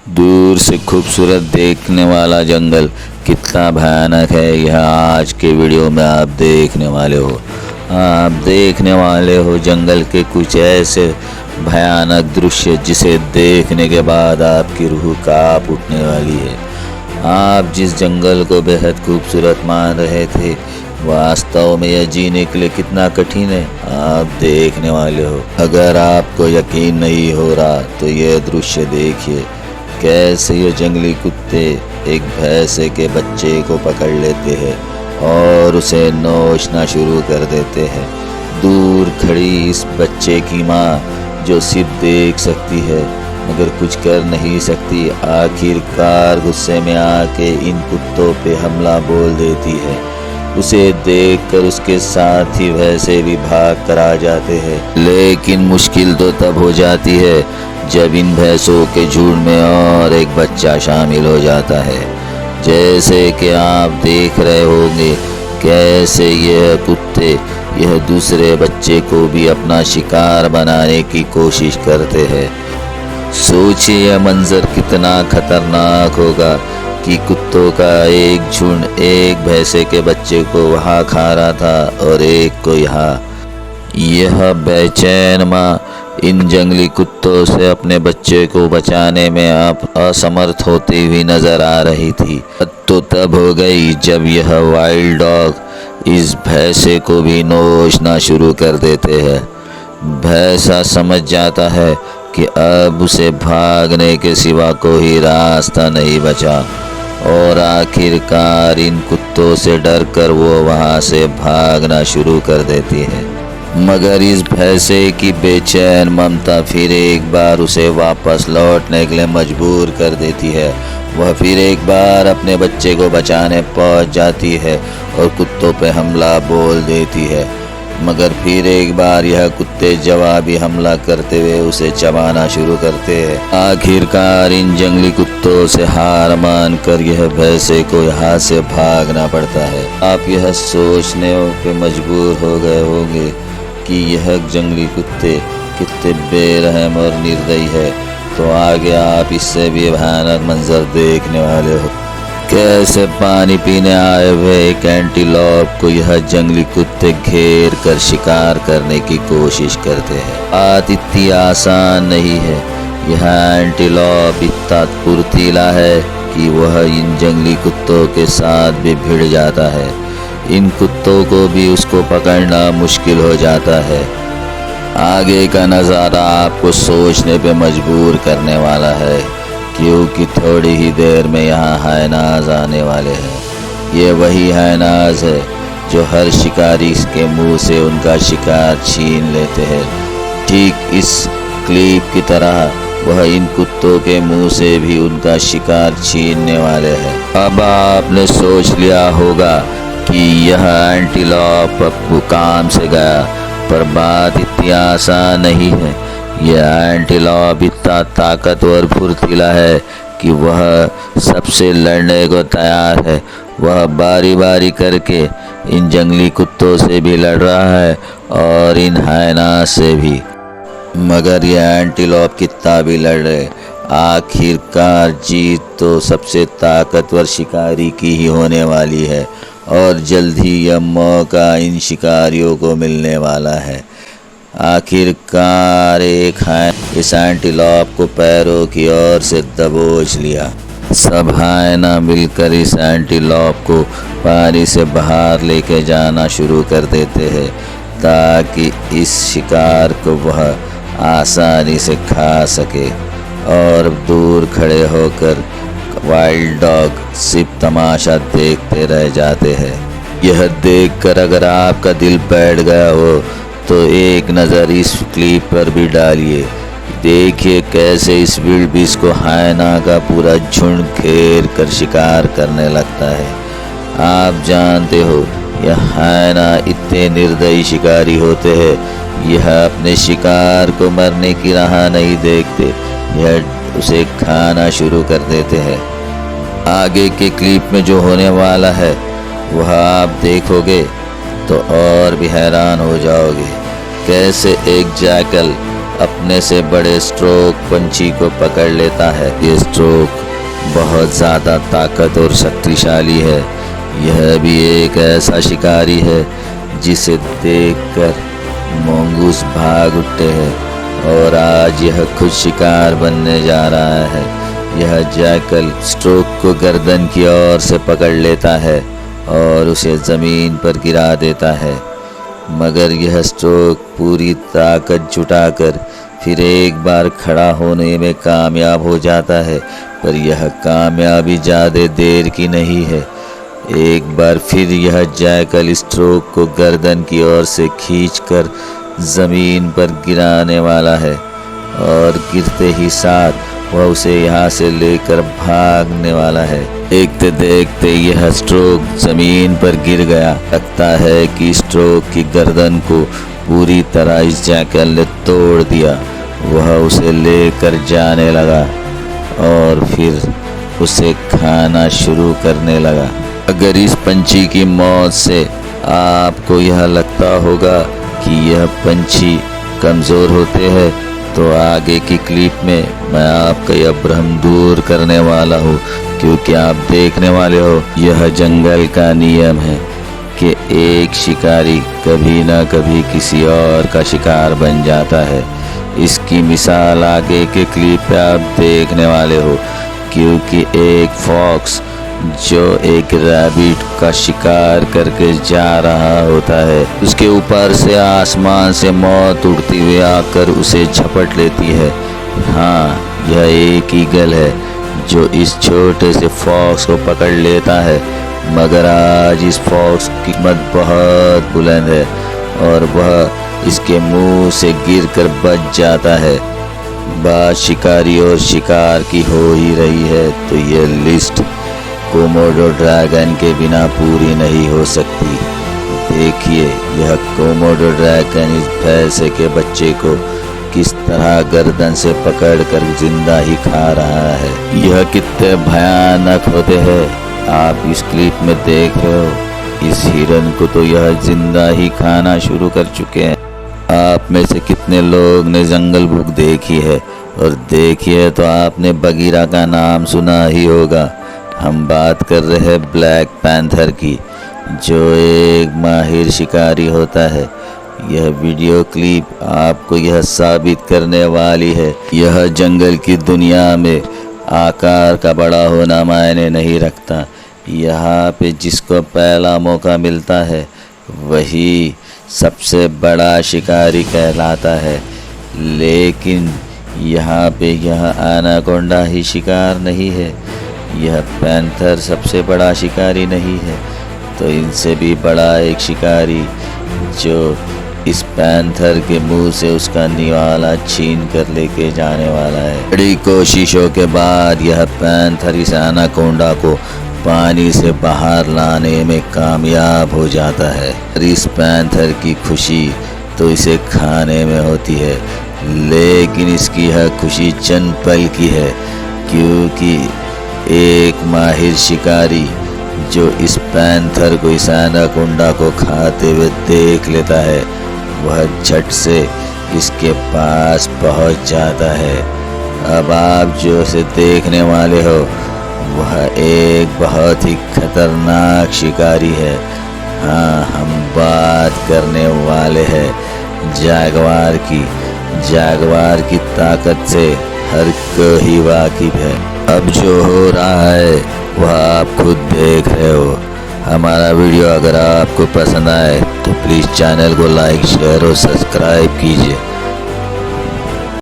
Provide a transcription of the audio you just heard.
दूर से खूबसूरत देखने वाला जंगल कितना भयानक है, यह आज के वीडियो में आप देखने वाले हो। आप देखने वाले हो जंगल के कुछ ऐसे भयानक दृश्य जिसे देखने के बाद आपकी रूह कांप उठने वाली है। आप जिस जंगल को बेहद खूबसूरत मान रहे थे, वास्तव में यह जीने के लिए कितना कठिन है, आप देखने वाले हो। अगर आपको यकीन नहीं हो रहा तो यह दृश्य देखिए, कैसे ये जंगली कुत्ते एक भैंसे के बच्चे को पकड़ लेते हैं और उसे नोचना शुरू कर देते हैं। दूर खड़ी इस बच्चे की माँ, जो सिर्फ देख सकती है मगर कुछ कर नहीं सकती, आखिरकार गुस्से में आके इन कुत्तों पे हमला बोल देती है। उसे देखकर उसके साथ ही वैसे भी भाग कर आ जाते हैं। लेकिन मुश्किल तो तब हो जाती है जब इन भैंसों के झुंड में और एक बच्चा शामिल हो जाता है। जैसे कि आप देख रहे होंगे कैसे यह कुत्ते यह दूसरे बच्चे को भी अपना शिकार बनाने की कोशिश करते हैं। सोचिए यह मंजर कितना खतरनाक होगा कि कुत्तों का एक झुंड एक भैंसे के बच्चे को वहाँ खा रहा था और एक को यहाँ। यह बेचैन माँ इन जंगली कुत्तों से अपने बच्चे को बचाने में अब असमर्थ होती हुई नजर आ रही थी। तो तब हो गई जब यह वाइल्ड डॉग इस भैंसे को भी नोचना शुरू कर देते हैं। भैंसा समझ जाता है कि अब उसे भागने के सिवा कोई रास्ता नहीं बचा और आखिरकार इन कुत्तों से डरकर वो वहाँ से भागना शुरू कर देती है। मगर इस भैंसे की बेचैन ममता फिर एक बार उसे वापस लौटने के लिए मजबूर कर देती है। वह फिर एक बार अपने बच्चे को बचाने पहुंच जाती है और कुत्तों पे हमला बोल देती है। मगर फिर एक बार यह कुत्ते जवाबी हमला करते हुए उसे चबाना शुरू करते हैं। आखिरकार इन जंगली कुत्तों से हार मान कर यह भैंसे को यहाँ से भागना पड़ता है। आप यह सोचने पे मजबूर हो गए होंगे कि यह जंगली कुत्ते कितने बेरहम और निर्दयी है, तो आगे आप इससे भी भयानक मंजर देखने वाले हो। कैसे पानी पीने आए हुए एक एंटीलॉप को यह जंगली कुत्ते घेर कर शिकार करने की कोशिश करते हैं। बात इतनी आसान नहीं है। यह एंटीलॉप इतना फुर्तीला है कि वह इन जंगली कुत्तों के साथ भी भिड़ जाता है। इन कुत्तों को भी उसको पकड़ना मुश्किल हो जाता है। आगे का नज़ारा आपको सोचने पे मजबूर करने वाला है, क्योंकि थोड़ी ही देर में यहाँ हायनाज आने वाले हैं। ये वही हायनाज है जो हर शिकारी के मुंह से उनका शिकार छीन लेते हैं। ठीक इस क्लिप की तरह वह इन कुत्तों के मुंह से भी उनका शिकार छीनने वाले हैं। अब आपने सोच लिया होगा कि यह एंटीलॉप अब काम से गया, पर बात इतनी आसान नहीं है। यह एंटीलॉप इतना ताकतवर फुर्तीला है कि वह सबसे लड़ने को तैयार है। वह बारी बारी करके इन जंगली कुत्तों से भी लड़ रहा है और इन हायनास से भी। मगर यह एंटीलॉप कितना भी लड़े, आखिरकार जीत तो सबसे ताकतवर शिकारी की ही होने वाली है और जल्द ही यह मौका इन शिकारियों को मिलने वाला है। आखिरकार एक इस एंटीलॉप को पैरों की ओर से दबोच लिया। सब हायना मिलकर इस एंटीलॉप को पानी से बाहर लेके जाना शुरू कर देते हैं ताकि इस शिकार को वह आसानी से खा सके। और दूर खड़े होकर वाइल्ड डॉग सिर्फ तमाशा देखते रह जाते हैं। यह देखकर अगर आपका दिल बैठ गया हो तो एक नज़र इस क्लिप पर भी डालिए। देखिए कैसे इस विल्ड बीस्ट को हायना का पूरा झुंड घेर कर शिकार करने लगता है। आप जानते हो यह हायना इतने निर्दयी शिकारी होते हैं। यह अपने शिकार को मरने की राह नहीं देखते, यह उसे खाना शुरू कर देते हैं। आगे के क्लिप में जो होने वाला है वह आप देखोगे तो और भी हैरान हो जाओगे। कैसे एक जैकल अपने से बड़े स्ट्रोक पंछी को पकड़ लेता है। ये स्ट्रोक बहुत ज़्यादा ताकत और शक्तिशाली है। यह भी एक ऐसा शिकारी है जिसे देखकर मंगूस भाग उठते हैं और आज यह खुद शिकार बनने जा रहा है। यह जैकल स्ट्रोक को गर्दन की ओर से पकड़ लेता है और उसे ज़मीन पर गिरा देता है, मगर यह स्ट्रोक पूरी ताकत जुटाकर फिर एक बार खड़ा होने में कामयाब हो जाता है। पर यह कामयाबी ज़्यादा देर की नहीं है। एक बार फिर यह जैकल स्ट्रोक को गर्दन की ओर से खींचकर ज़मीन पर गिराने वाला है और गिरते ही साथ वह उसे यहाँ से लेकर भागने वाला है। देखते देखते यह स्ट्रोक ज़मीन पर गिर गया। लगता है कि स्ट्रोक की गर्दन को पूरी तरह इस जैकल ने तोड़ दिया। वह उसे लेकर जाने लगा और फिर उसे खाना शुरू करने लगा। अगर इस पंछी की मौत से आपको यह लगता होगा कि यह पंछी कमज़ोर होते हैं, तो आगे की क्लिप में मैं आपका यह भ्रम दूर करने वाला हूँ, क्योंकि आप देखने वाले हो यह जंगल का नियम है कि एक शिकारी कभी ना कभी किसी और का शिकार बन जाता है। इसकी मिसाल आगे के क्लिप पे आप देखने वाले हो, क्योंकि एक फॉक्स जो एक रैबिट का शिकार करके जा रहा होता है, उसके ऊपर से आसमान से मौत उड़ती हुई आकर उसे झपट लेती है। हाँ, यह एक ईगल है जो इस छोटे से फॉक्स को पकड़ लेता है, मगर आज इस फॉक्स की कीमत बहुत बुलंद है और वह इसके मुंह से गिरकर बच जाता है। बात शिकारी और शिकार की हो ही रही है, तो यह लिस्ट कोमोडो ड्रैगन के बिना पूरी नहीं हो सकती। देखिए यह कोमोडो ड्रैगन इस भैंसे के बच्चे को किस तरह गर्दन से पकड़कर जिंदा ही खा रहा है। यह कितने भयानक होते हैं, आप इस क्लिप में देख रहे हो। इस हिरन को तो यह जिंदा ही खाना शुरू कर चुके हैं। आप में से कितने लोग ने जंगल बुक देखी है, और देखिए तो आपने बगीरा का नाम सुना ही होगा। हम बात कर रहे हैं ब्लैक पैंथर की, जो एक माहिर शिकारी होता है। यह वीडियो क्लिप आपको यह साबित करने वाली है, यह जंगल की दुनिया में आकार का बड़ा होना मायने नहीं रखता। यहाँ पे जिसको पहला मौका मिलता है वही सबसे बड़ा शिकारी कहलाता है। लेकिन यहाँ पे यह एनाकोंडा ही शिकार नहीं है, यह पैंथर सबसे बड़ा शिकारी नहीं है, तो इनसे भी बड़ा एक शिकारी जो इस पैंथर के मुंह से उसका निवाला छीन कर लेके जाने वाला है। बड़ी कोशिशों के बाद यह पैंथर इस एनाकोंडा को पानी से बाहर लाने में कामयाब हो जाता है। इस पैंथर की खुशी तो इसे खाने में होती है, लेकिन इसकी यह खुशी चंद पल की है, क्योंकि एक माहिर शिकारी जो इस पैंथर को, इस एनाकोंडा को खाते हुए देख लेता है, वह झट से इसके पास पहुंच जाता है। अब आप जो इसे देखने वाले हो वह एक बहुत ही खतरनाक शिकारी है। हाँ, हम बात करने वाले हैं जैगवार की। जैगवार की ताकत से हर कोई वाकिफ है। अब जो हो रहा है वह आप खुद देख रहे हो। हमारा वीडियो अगर आपको पसंद आए तो प्लीज़ चैनल को लाइक, शेयर और सब्सक्राइब कीजिए।